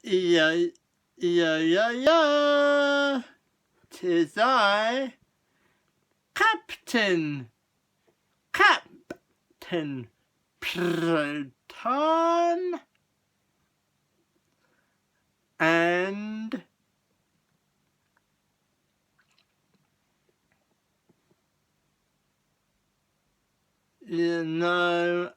Yeah, yeah. 'Tis I, Captain Proton, and you know,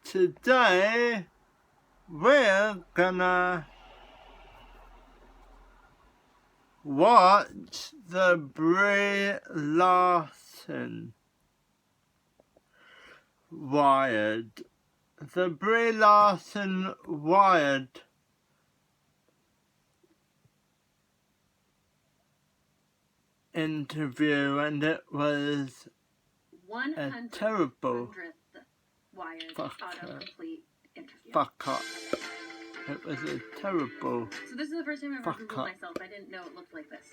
today we're gonna watch the Brie Larson Wired. The Brie Larson Wired interview, and it was a terrible fuck up. It was a terrible. So this is the first time I've ever Googled myself. I didn't know it looked like this.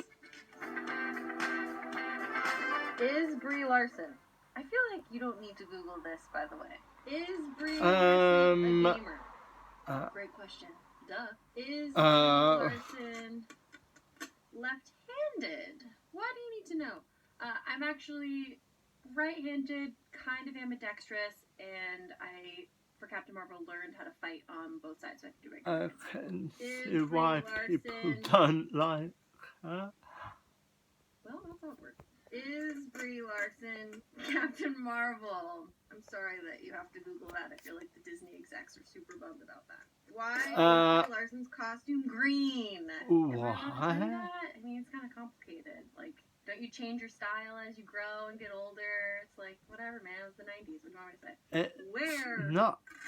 Is Brie Larson? I feel like you don't need to Google this, by the way. Is Brie Larson a gamer? Great question. Duh. Is Brie Larson left-handed? What do you need to know? I'm actually right-handed, kind of ambidextrous, and for Captain Marvel, learned how to fight on both sides, so I can do regular. I can see why people don't like her. Well, that's how it works. Is Brie Larson Captain Marvel? I'm sorry that you have to Google that. I feel like the Disney execs are super bummed about that. Why is Brie Larson's costume green? Why? I mean, it's kind of complicated. Like, don't you change your style as you grow and get older? It's like, whatever, man. It was the 90s. What do you want me to say? Where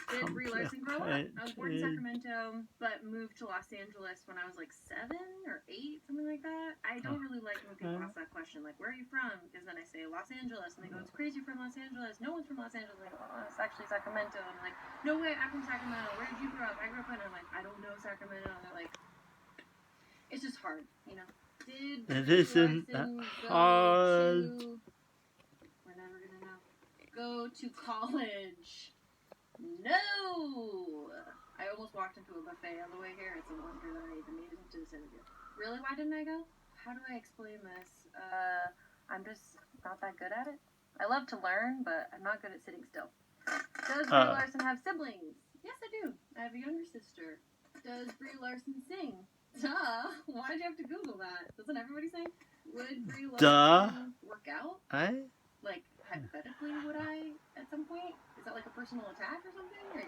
did Brie Larson grow up? I was born in Sacramento, but moved to Los Angeles when I was like 7 or 8, something like that. I don't really like when people ask that question, like, where are you from? Because then I say Los Angeles, and they go, it's crazy from Los Angeles. No one's from Los Angeles. I go, oh, it's actually Sacramento. And I'm like, no way, I'm from Sacramento. Where did you grow up? I grew up in, I'm like, I don't know Sacramento. And they're like, it's just hard, you know. It isn't that hard. We're never gonna know. Go to college. No! I almost walked into a buffet on the way here. It's a wonder that I even made it into this interview. Really? Why didn't I go? How do I explain this? I'm just not that good at it. I love to learn, but I'm not good at sitting still. Does Brie Larson have siblings? Yes, I do. I have a younger sister. Does Brie Larson sing? Duh. Why'd you have to Google that? Doesn't everybody sing? Would Brie Larson work out? Like, hypothetically, would I at some point? Is that like a personal attack or something? Or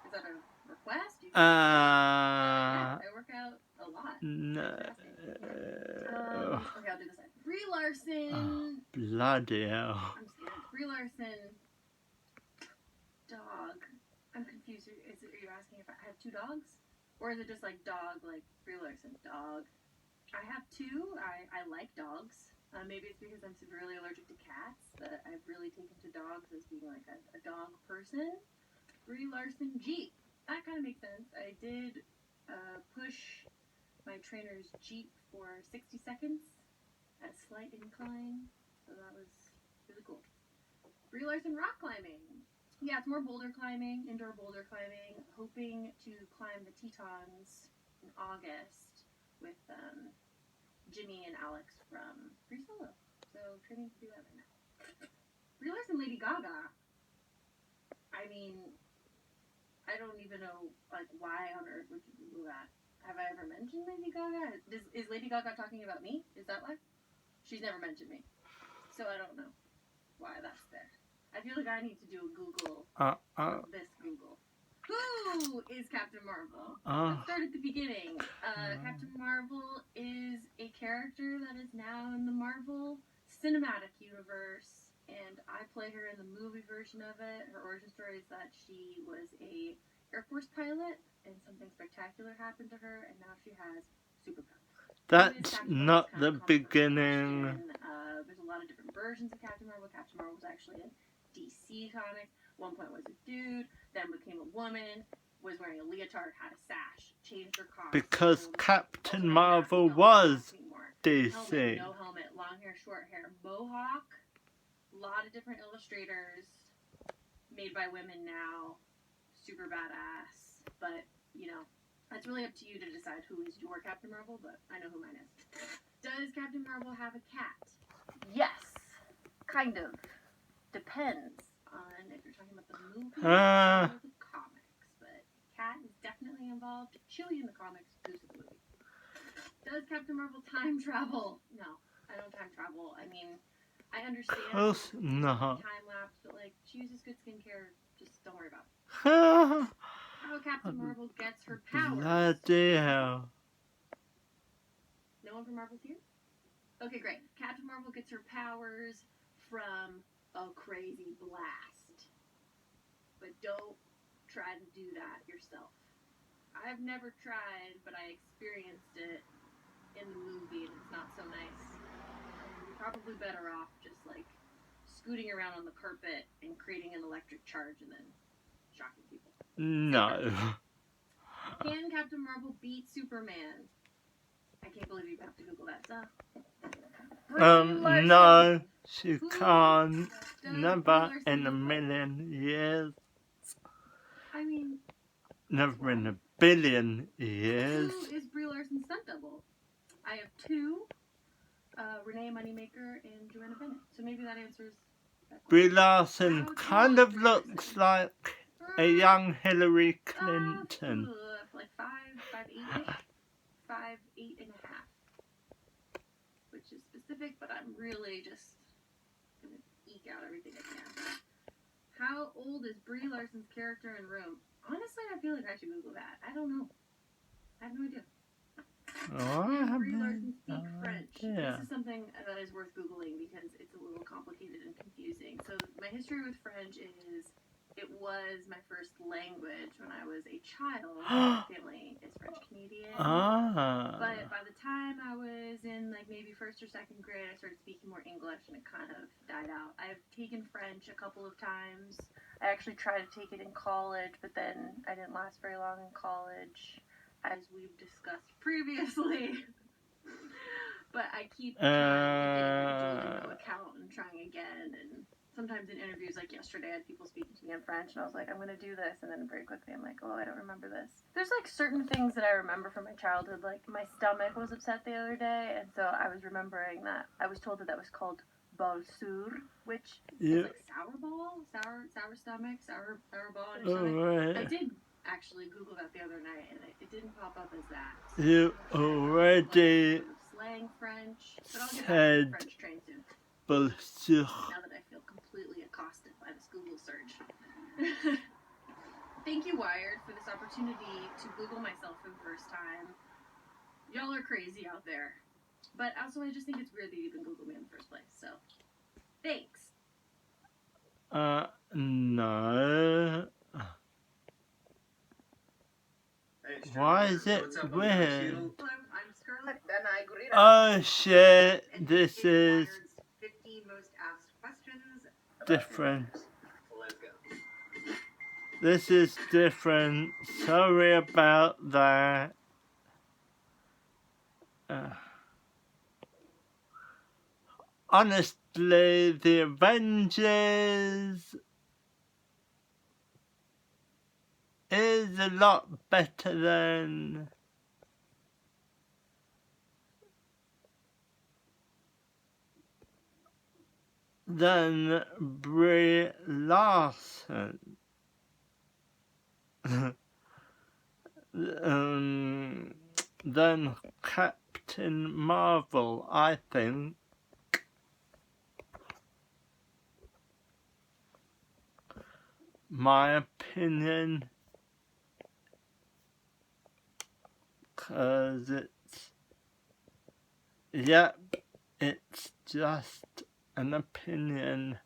is that a request? Yeah, I work out a lot. No. Okay, I'll do this one. Brie Larson. Bloody hell. I'm scared. Brie Larson. Dog. I'm confused. Are you asking if I have 2 dogs? Or is it just like dog, like Brie Larson? Dog. I have 2. I like dogs. Maybe it's because I'm severely allergic to cats that I've really taken to dogs as being like a dog person. Brie Larson Jeep. That kind of makes sense. I did push my trainer's Jeep for 60 seconds at a slight incline, so that was really cool. Brie Larson rock climbing. Yeah, it's more boulder climbing, indoor boulder climbing. Hoping to climb the Tetons in August with Jimmy and Alex from Free Solo. So training to do that right now. Brie Larson, Lady Gaga. I mean, I don't even know like why on earth would you Google that? Have I ever mentioned Lady Gaga? Is Lady Gaga talking about me? Is that why? She's never mentioned me, so I don't know why that's there. I feel like I need to do a Google. This Google. Who is Captain Marvel? Let's start at the beginning. Captain Marvel is a character that is now in the Marvel Cinematic Universe, and I play her in the movie version of it. Her origin story is that she was a Air Force pilot, and something spectacular happened to her, and now she has superpowers. That's not the beginning. There's a lot of different versions of Captain Marvel. Captain Marvel was actually in DC Comics. One point was a dude, then became a woman, was wearing a leotard, had a sash, changed her costume. Because Captain Marvel was DC. Helmet, no helmet, long hair, short hair, mohawk, a lot of different illustrators. made by women now, super badass. But, you know, it's really up to you to decide who is your Captain Marvel, but I know who mine is. Does Captain Marvel have a cat? Yes. Kind of. Depends on if you're talking about the movie or the comics. But cat is definitely involved. Chewie in the comics, Goose in the movie. Does Captain Marvel time travel? No, I don't time travel. I mean, I understand time lapse, but like, she uses good skincare. Just don't worry about it. How Captain Marvel gets her powers? Bloody hell. No one from Marvel's here? Okay, great. Captain Marvel gets her powers from a crazy blast. But don't try to do that yourself. I've never tried, but I experienced it in the movie, and it's not so nice. You're probably better off just like scooting around on the carpet and creating an electric charge and then shocking people. No. Can Captain Marvel beat Superman? I can't believe you have to Google that stuff. No, she can't. Never in a million years. I mean, never in a billion years. Who is Brie Larson's stunt double? I have two, Renee Moneymaker and Joanna Bennett. So maybe that answers that question. Brie Larson kind of looks like a young Hillary Clinton. Like 5'8"-ish. 5'8.5". Which is specific, but I'm really just gonna eke out everything I can. How old is Brie Larson's character in Room? Honestly, I feel like I should Google that. I don't know. I have no idea. Can Brie Larson speak French? This is something that is worth Googling because it's a little complicated and confusing. So my history with French is it was my first language when I was a child. My family is French Canadian. But by the time I was in like maybe first or second grade, I started speaking more English and it kind of died out. I've taken French a couple of times. I actually tried to take it in college, but then I didn't last very long in college, as we've discussed previously. But I keep trying to get a Duolingo account and trying again, and sometimes in interviews, like yesterday, I had people speaking to me in French, and I was like, I'm going to do this, and then very quickly, I'm like, oh, I don't remember this. There's, like, certain things that I remember from my childhood, like, my stomach was upset the other day, and so I was remembering that. I was told that was called bol sur, which is, like, sour ball, sour stomach, sour ball in your stomach. I did actually Google that the other night, and it didn't pop up as that. You already Slang French, but I'll get back to the French train soon. Now that I feel completely accosted by this Google search. Thank you, Wired, for this opportunity to Google myself for the first time. Y'all are crazy out there. But also, I just think it's weird that you even Google me in the first place, so thanks. No. Why is it weird? I'm Scarlett. Oh shit, this is 50 most asked questions. different. This is different. Sorry about that. Honestly, the Avengers is a lot better than Brie Larson. Than Captain Marvel, I think. My opinion, 'cause it's just an opinion.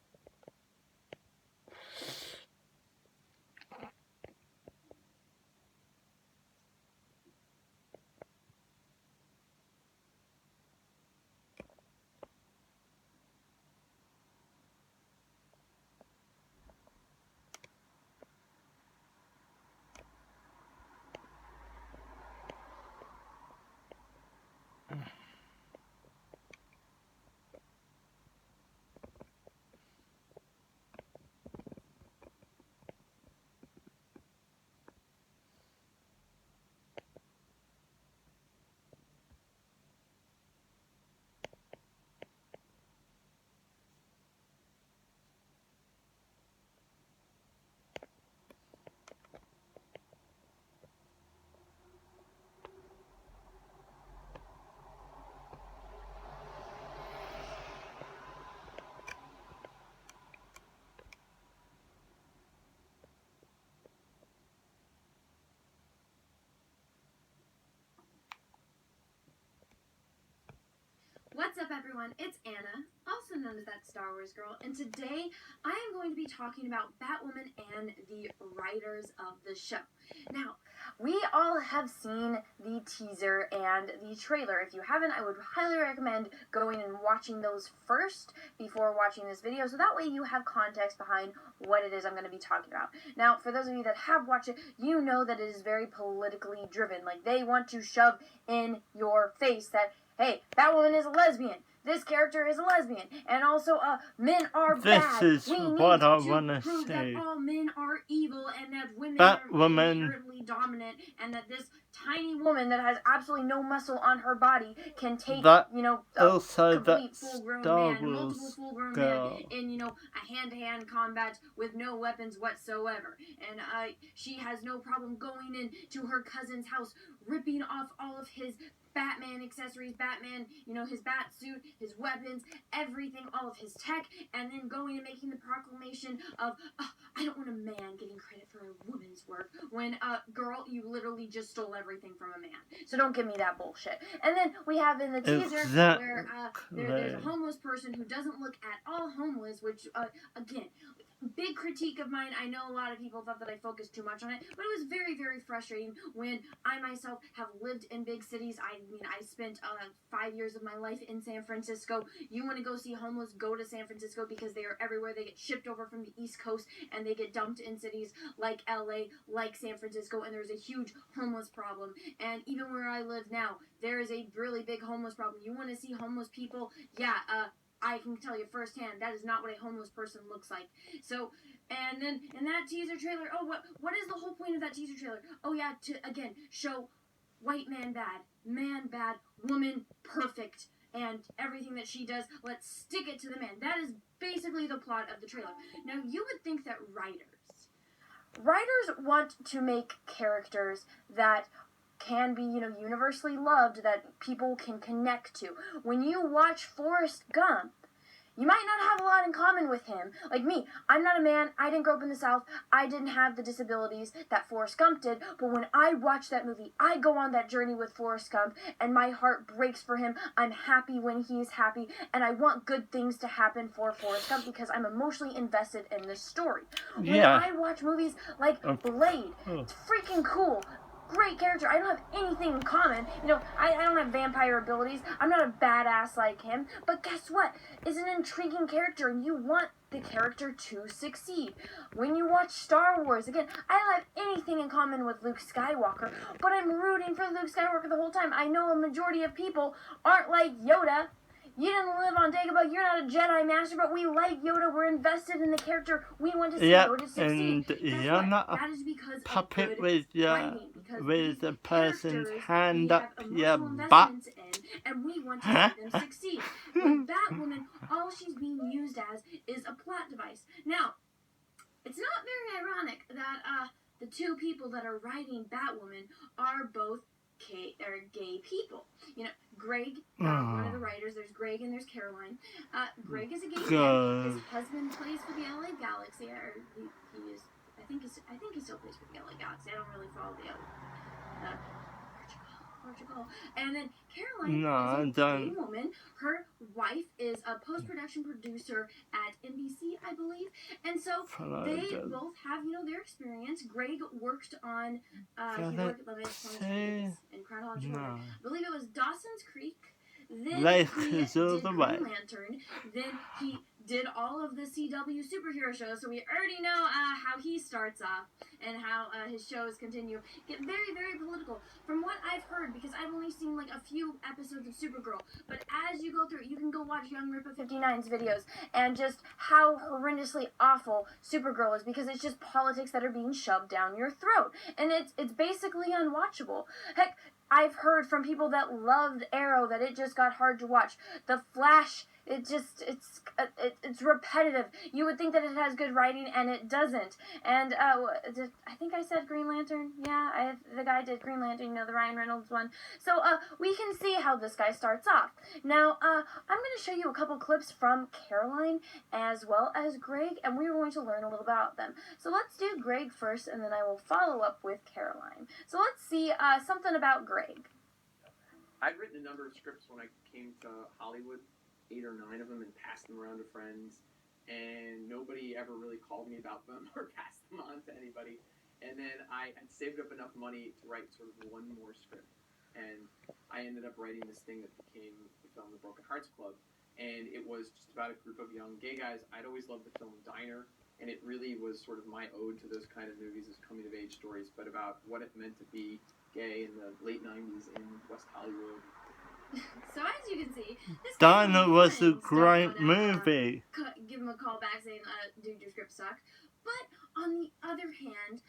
What's up, everyone? It's Anna, also known as That Star Wars Girl, and today I am going to be talking about Batwoman and the writers of the show. Now, we all have seen the teaser and the trailer. If you haven't, I would highly recommend going and watching those first before watching this video, so that way you have context behind what it is I'm going to be talking about. Now, for those of you that have watched it, you know that it is very politically driven. Like, they want to shove in your face that, hey, Batwoman is a lesbian. This character is a lesbian. And also, men are bad. This is what I want to prove say. that all men are evil and that women Batwoman. are inherently dominant and that this tiny woman that has absolutely no muscle on her body can take, that a also complete that full-grown Star man, multiple Wars full-grown girl. men in, a hand-to-hand combat with no weapons whatsoever. And she has no problem going into her cousin's house, ripping off all of his Batman accessories, Batman, his bat suit, his weapons, everything, all of his tech, and then going and making the proclamation of, I don't want a man getting credit for a woman's work, when, girl, you literally just stole everything from a man. So don't give me that bullshit. And then we have in the teaser where there's a homeless person who doesn't look at all homeless, which, again, big critique of mine. I know a lot of people thought that I focused too much on it, but it was very, very frustrating when I myself have lived in big cities. I spent 5 years of my life in San Francisco. You want to go see homeless, go to San Francisco because they are everywhere. They get shipped over from the East Coast and they get dumped in cities like LA, like San Francisco, and there's a huge homeless problem. And even where I live now, there is a really big homeless problem. You want to see homeless people? Yeah, I can tell you firsthand, that is not what a homeless person looks like. So, and then in that teaser trailer, what is the whole point of that teaser trailer? Oh yeah, to, again, show white man bad, woman perfect, and everything that she does, let's stick it to the man. That is basically the plot of the trailer. Now, you would think that writers want to make characters that can be, universally loved, that people can connect to. When you watch Forrest Gump, you might not have a lot in common with him. Like me, I'm not a man, I didn't grow up in the South, I didn't have the disabilities that Forrest Gump did, but when I watch that movie, I go on that journey with Forrest Gump, and my heart breaks for him. I'm happy when he's happy, and I want good things to happen for Forrest Gump because I'm emotionally invested in this story. Yeah. When I watch movies like Blade, it's freaking cool. Great character. I don't have anything in common. I don't have vampire abilities. I'm not a badass like him. But guess what? It's an intriguing character, and you want the character to succeed. When you watch Star Wars, again, I don't have anything in common with Luke Skywalker, but I'm rooting for Luke Skywalker the whole time. I know a majority of people aren't like Yoda. You didn't live on Dagobah, you're not a Jedi Master, but we like Yoda, we're invested in the character, we want to see Yoda succeed. And you're not that is because puppet of with writing, with the person's hand we up have your emotional butt. investments in, and we want to see them succeed. With Batwoman, all she's being used as is a plot device. Now, it's not very ironic that the two people that are writing Batwoman are both gay people. Greg, one of the writers, there's Greg and there's Caroline. Greg is a gay man. His husband plays for the LA Galaxy, or he is. I think he still plays for the LA Galaxy. I don't really follow the other. Portugal. And then Caroline is a gay woman. Her wife is a post-production producer at NBC, I believe. And so they both have, their experience. Greg worked on, he worked in chronological order. I believe it was Dawson's Creek. Then he did Green Lantern. Then he did all of the CW superhero shows, so we already know how he starts off and how his shows continue. Get very, very political. From what I've heard, because I've only seen like a few episodes of Supergirl, but as you go through, you can go watch Young Ripa 59's videos and just how horrendously awful Supergirl is, because it's just politics that are being shoved down your throat, and it's basically unwatchable. Heck, I've heard from people that loved Arrow that it just got hard to watch. The Flash, it's repetitive. You would think that it has good writing, and it doesn't. And I think I said Green Lantern. Yeah, the guy did Green Lantern, the Ryan Reynolds one. So we can see how this guy starts off. Now, I'm going to show you a couple clips from Caroline as well as Greg, and we're going to learn a little about them. So let's do Greg first, and then I will follow up with Caroline. So let's see something about Greg. I'd written a number of scripts when I came to Hollywood, 8 or 9 of them, and passed them around to friends, and nobody ever really called me about them or passed them on to anybody. And then I had saved up enough money to write sort of one more script, and I ended up writing this thing that became the film The Broken Hearts Club, and it was just about a group of young gay guys. I'd always loved the film Diner, and it really was sort of my ode to those kind of movies as coming-of-age stories, but about what it meant to be gay in the late 90s in West Hollywood. So as you can see, this Diner was a great movie. Give him a call back saying, dude, your script sucked. But on the other hand,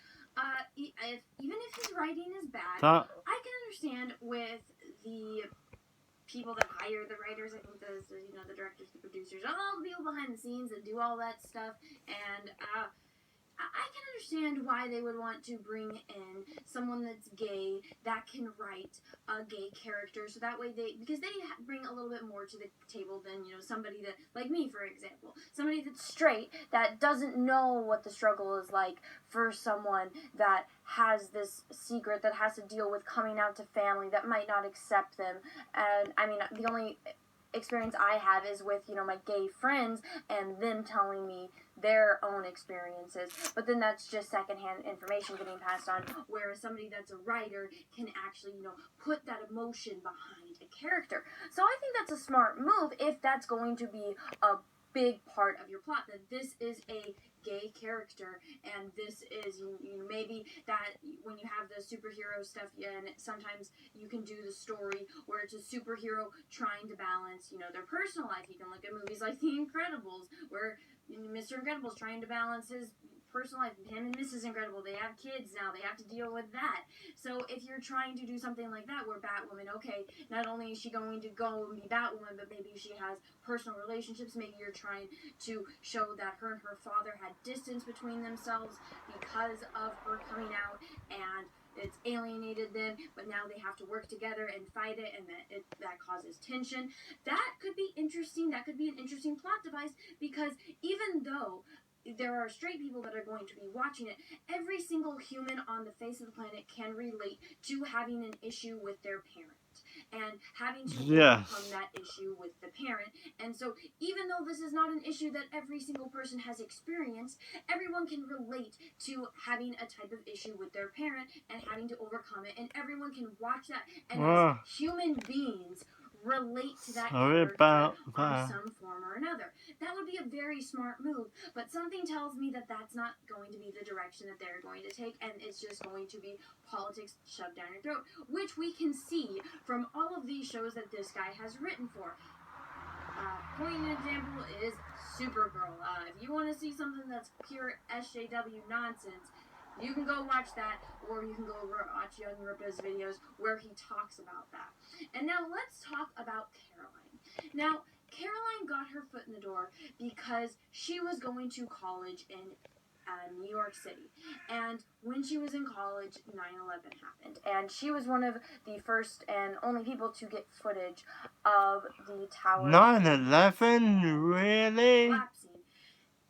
even if his writing is bad, I can understand with the people that hire the writers, I think the directors, the producers, all the people behind the scenes that do all that stuff, and I can understand why they would want to bring in someone that's gay that can write a gay character, so that way because they bring a little bit more to the table than, somebody that, like me, for example, somebody that's straight, that doesn't know what the struggle is like for someone that has this secret, that has to deal with coming out to family that might not accept them. And, I mean, the only experience I have is with, my gay friends and them telling me their own experiences, but then that's just secondhand information getting passed on, whereas somebody that's a writer can actually, put that emotion behind a character. So I think that's a smart move if that's going to be a big part of your plot, that this is a gay character, and this is, maybe that when you have the superhero stuff, and sometimes you can do the story where it's a superhero trying to balance, their personal life. You can look at movies like The Incredibles, where Mr. Incredible's trying to balance his personal life. Him and Mrs. Incredible, they have kids now, they have to deal with that. So if you're trying to do something like that, where Batwoman, okay, not only is she going to go and be Batwoman, but maybe she has personal relationships, maybe you're trying to show that her and her father had distance between themselves because of her coming out, and it's alienated them, but now they have to work together and fight it, and that causes tension. That could be interesting. That could be an interesting plot device, because even though there are straight people that are going to be watching it, every single human on the face of the planet can relate to having an issue with their parent and having to overcome that issue with the parent. And so even though this is not an issue that every single person has experienced, everyone can relate to having a type of issue with their parent and having to overcome it, and everyone can watch that, and as human beings relate to that character on some form or another. That would be a very smart move, but something tells me that that's not going to be the direction that they're going to take, and it's just going to be politics shoved down your throat, which we can see from all of these shows that this guy has written for. Poignant example is Supergirl. If you want to see something that's pure SJW nonsense, you can go watch that, or you can go watch Young Ripa's videos where he talks about that. And now let's talk about Caroline. Now, Caroline got her foot in the door because she was going to college in New York City. And when she was in college, 9/11 happened. And she was one of the first and only people to get footage of the tower. 9/11? Really? Collapsing.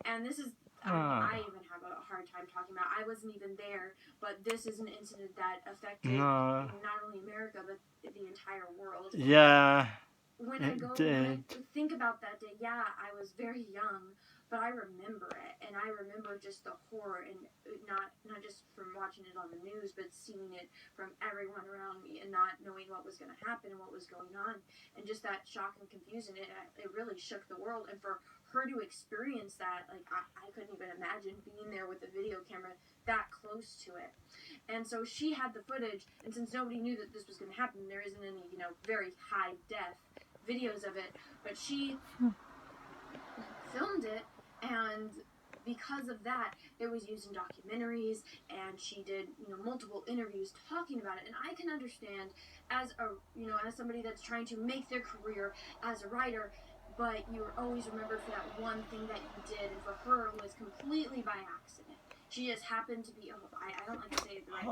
And this is, I even have a hard time talking about. I wasn't even there, but this is an incident that affected not only America, but the entire world. Yeah. When I think about that day, I was very young, but I remember it, and I remember just the horror, and not just from watching it on the news, but seeing it from everyone around me, and not knowing what was going to happen and what was going on, and just that shock and confusion. It really shook the world, and for her to experience that, like, I couldn't even imagine being there with a video camera that close to it. And so she had the footage, and since nobody knew that this was going to happen, there isn't any, very high def videos of it, but she filmed it, and because of that, it was used in documentaries, and she did, multiple interviews talking about it. And I can understand as as somebody that's trying to make their career as a writer, but you're always remembered for that one thing that you did, and for her it was completely by accident. She just happened to be, I don't like to say it the right way.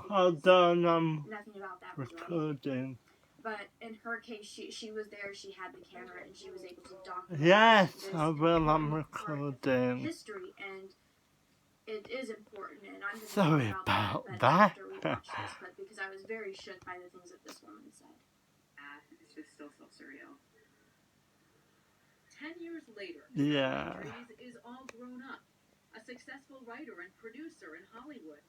Hold on, nothing about that recording. But in her case, she was there, she had the camera, and she was able to document yes, I will, I'm recording. History, and it is important, and I'm just sorry about that. After we watch this clip because I was very shook by the things that this woman said. It's just still so surreal. 10 years later, Yeah. Drees is all grown up, a successful writer and producer in Hollywood.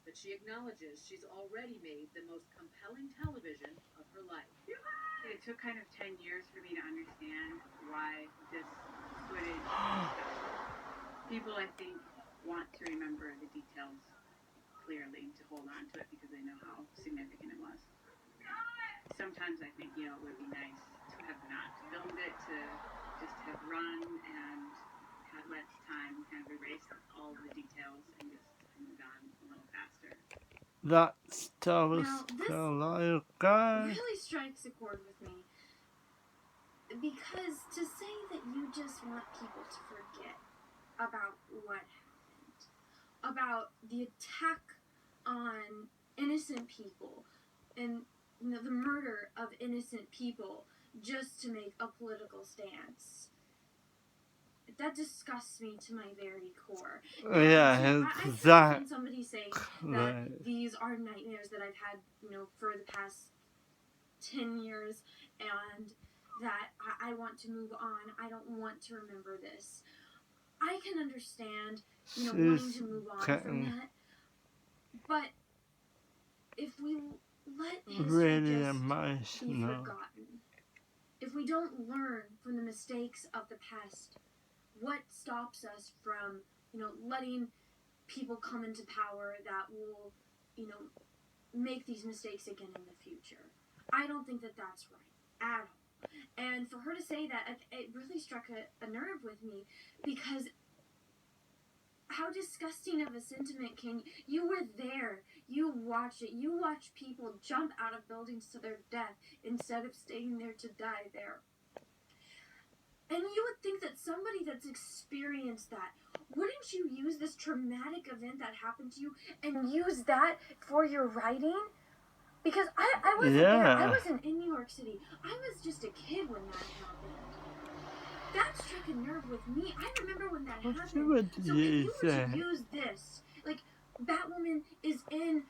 But she acknowledges she's already made the most compelling television of her life. It took kind of 10 years for me to understand why this footage was special. People, I think, want to remember the details clearly, to hold on to it because they know how significant it was. Sometimes I think, it would be nice to have not filmed it, to just have run and had let time kind of erase all the details and just moved on a little faster. That Star Now, this Carolina. really strikes a chord with me. Because to say that you just want people to forget about what happened, about the attack on innocent people, and the murder of innocent people just to make a political stance, that disgusts me to my very core. Yeah, I feel exactly. when somebody saying that these are nightmares that I've had, for the past 10 years, and that I want to move on. I don't want to remember this. I can understand, wanting to move on from that. But if we let history really just be emotional. forgotten, if we don't learn from the mistakes of the past, what stops us from, letting people come into power that will, make these mistakes again in the future? I don't think that that's right at all. And for her to say that, it really struck a nerve with me, because how disgusting of a sentiment can you were there, you watched it, you watched people jump out of buildings to their death instead of staying there to die there. And you would think that somebody that's experienced that, wouldn't you use this traumatic event that happened to you and use that for your writing? Because I wasn't there. I wasn't in New York City. I was just a kid when that happened. That struck a nerve with me. I remember when that happened. So if you were to use this, like, Batwoman is in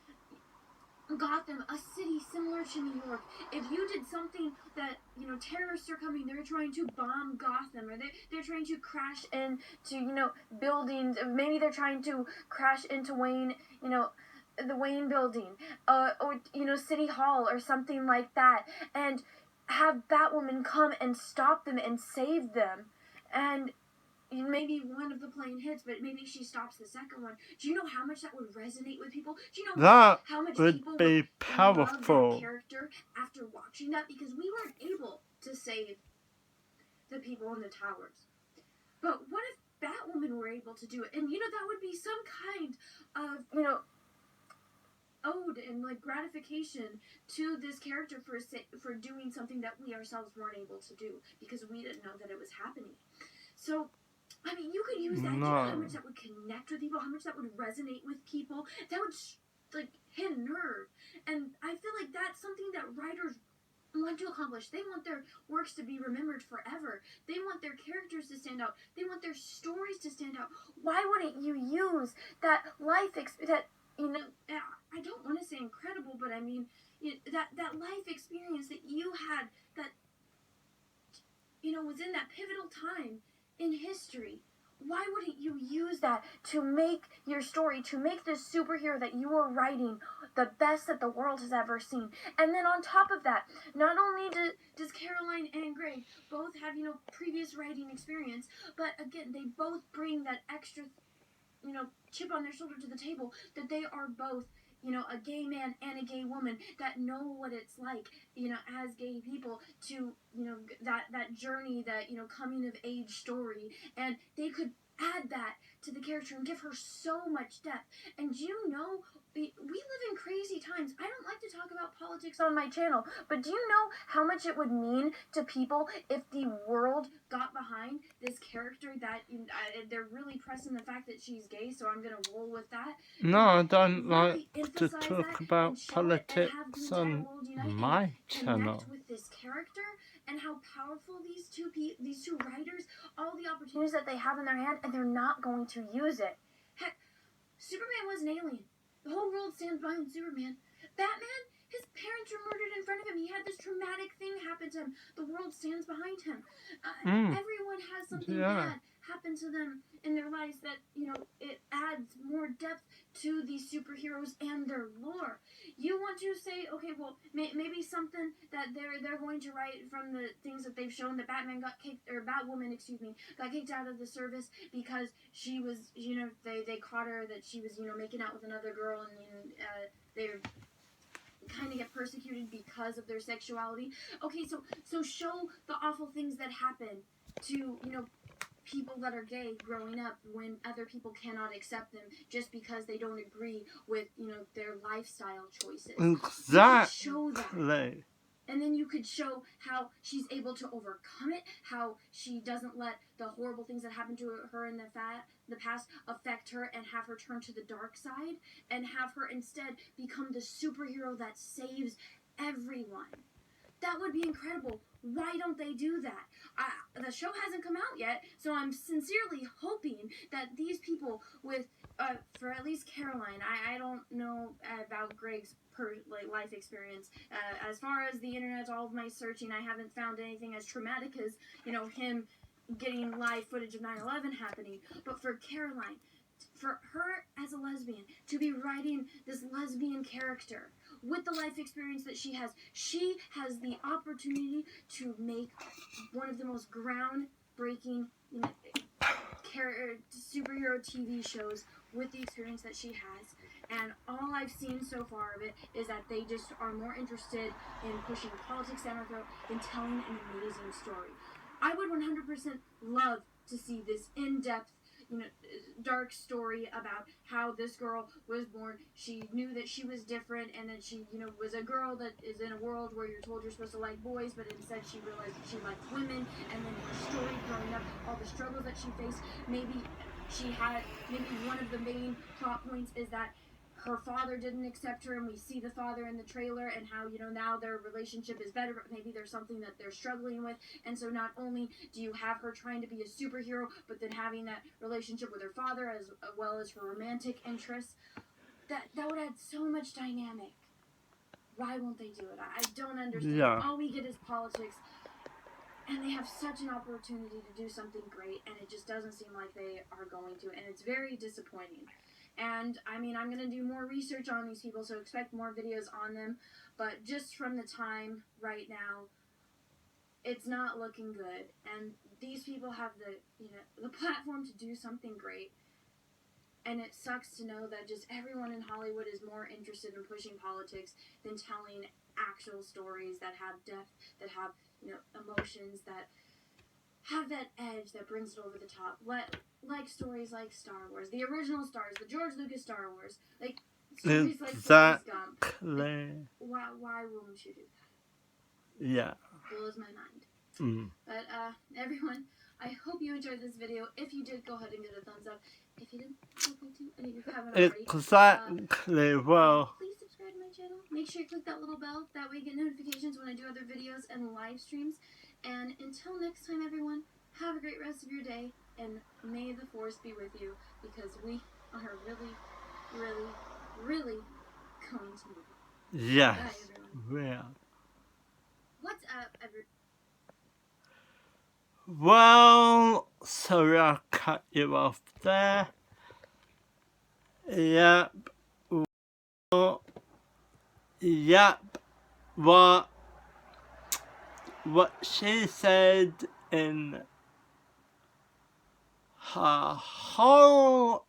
Gotham, a city similar to New York. If you did something that, terrorists are coming, they're trying to bomb Gotham, or they're trying to crash into, buildings, maybe they're trying to crash into Wayne, the Wayne building, or, City Hall or something like that, and have Batwoman come and stop them and save them, and maybe one of the plane hits, but maybe she stops the second one. Do you know how much that would resonate with people? Do you know how much people would love that character after watching that? Because we weren't able to save the people in the towers. But what if Batwoman were able to do it? And, that would be some kind of, ode and gratification to this character for doing something that we ourselves weren't able to do because we didn't know that it was happening. So, I mean, you could use that. Do you know how much that would connect with people? How much that would resonate with people? That would hit a nerve. And I feel like that's something that writers want to accomplish. They want their works to be remembered forever. They want their characters to stand out. They want their stories to stand out. Why wouldn't you use that life experience? I don't want to say incredible, but I mean, that life experience that you had that, was in that pivotal time in history. Why wouldn't you use that to make your story, to make this superhero that you are writing the best that the world has ever seen? And then on top of that, not only does Caroline and Greg both have, previous writing experience, but again, they both bring that extra chip on their shoulder to the table, that they are both, a gay man and a gay woman that know what it's like, as gay people to, that journey, that, coming of age story. And they could add that to the character and give her so much depth. And we live in crazy times. I don't like to talk about politics on my channel, but do you know how much it would mean to people if the world got behind this character that they're really pressing the fact that she's gay, so I'm going to roll with that? No, I don't really like to talk about politics on my channel. Connect with this character and how powerful these two writers, all the opportunities that they have in their hand, and they're not going to use it. Heck, Superman was an alien. The whole world stands behind Superman. Batman, his parents were murdered in front of him. He had this traumatic thing happen to him. The world stands behind him. Everyone has something bad happen to them in their lives that, it adds more depth to these superheroes and their lore. You want to say, okay, well, maybe something that they're going to write from the things that they've shown that Batman got kicked, or Batwoman, got kicked out of the service because she was, they caught her that she was, making out with another girl, and they're kind of get persecuted because of their sexuality. Okay, so show the awful things that happen to, people that are gay growing up when other people cannot accept them just because they don't agree with, their lifestyle choices. Exactly. Show that. And then you could show how she's able to overcome it, how she doesn't let the horrible things that happened to her in the past affect her and have her turn to the dark side, and have her instead become the superhero that saves everyone. That would be incredible. Why don't they do that? The show hasn't come out yet, so I'm sincerely hoping that these people with, for at least Caroline, I don't know about Greg's life experience. As far as the internet, all of my searching, I haven't found anything as traumatic as, him getting live footage of 9/11 happening. But for Caroline, for her as a lesbian, to be writing this lesbian character with the life experience that she has the opportunity to make one of the most groundbreaking superhero TV shows with the experience that she has. And all I've seen so far of it is that they just are more interested in pushing politics down our throat than telling an amazing story. I would 100% love to see this in-depth, dark story about how this girl was born. She knew that she was different, and that she, was a girl that is in a world where you're told you're supposed to like boys, but instead she realized that she liked women. And then her story growing up, all the struggles that she faced. Maybe one of the main plot points is that her father didn't accept her, and we see the father in the trailer, and how, now their relationship is better, but maybe there's something that they're struggling with. And so not only do you have her trying to be a superhero, but then having that relationship with her father as well as her romantic interests, that would add so much dynamic. Why won't they do it? I don't understand. Yeah. All we get is politics, and they have such an opportunity to do something great, and it just doesn't seem like they are going to, and it's very disappointing. And, I'm going to do more research on these people, so expect more videos on them. But just from the time right now, it's not looking good. And these people have the platform to do something great. And it sucks to know that just everyone in Hollywood is more interested in pushing politics than telling actual stories that have depth, that have, emotions, that have that edge that brings it over the top. Like stories like Star Wars, the original Stars, the George Lucas Star Wars, like stories like Forrest Gump. Why won't you do that? Yeah. Blows my mind. But everyone, I hope you enjoyed this video. If you did, go ahead and give it a thumbs up. If you didn't, feel free to. And if you haven't already, Exactly. Well, please subscribe to my channel. Make sure you click that little bell. That way you get notifications when I do other videos and live streams. And until next time, everyone, have a great rest of your day. And may the force be with you, because we are really, really, really going to move on. yes. Bye, everyone. Yeah. What's up, everyone? Well, sorry I cut you off there. Yep. Well, yep. What she said in her whole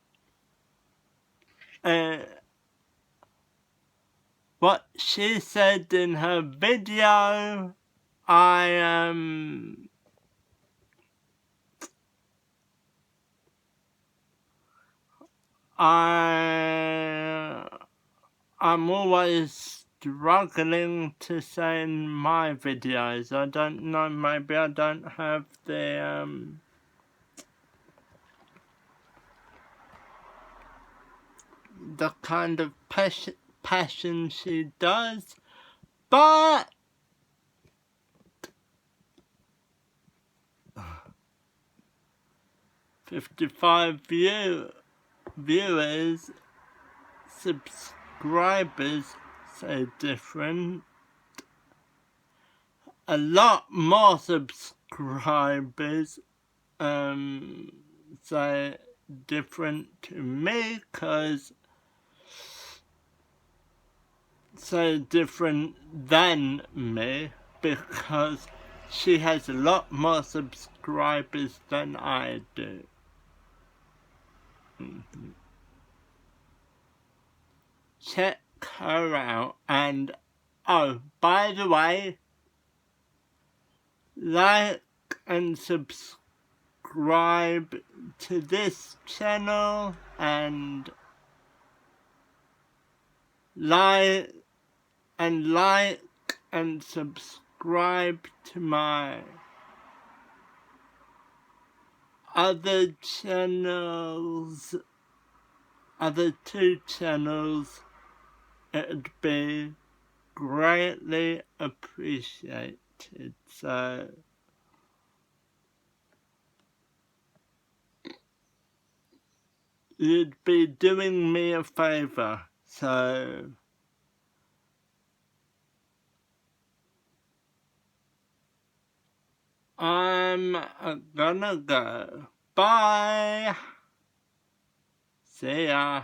what she said in her video, I'm always struggling to say in my videos. I don't know, maybe I don't have the kind of passion she does, but 55 viewers subscribers, so different. A lot more subscribers, so different to me, cause so different than me, because she has a lot more subscribers than I do. Check her out, and oh, by the way, like and subscribe to this channel, and like and subscribe to my other channels, other two channels. It'd be greatly appreciated. So you'd be doing me a favor. So I'm gonna go. Bye. See ya.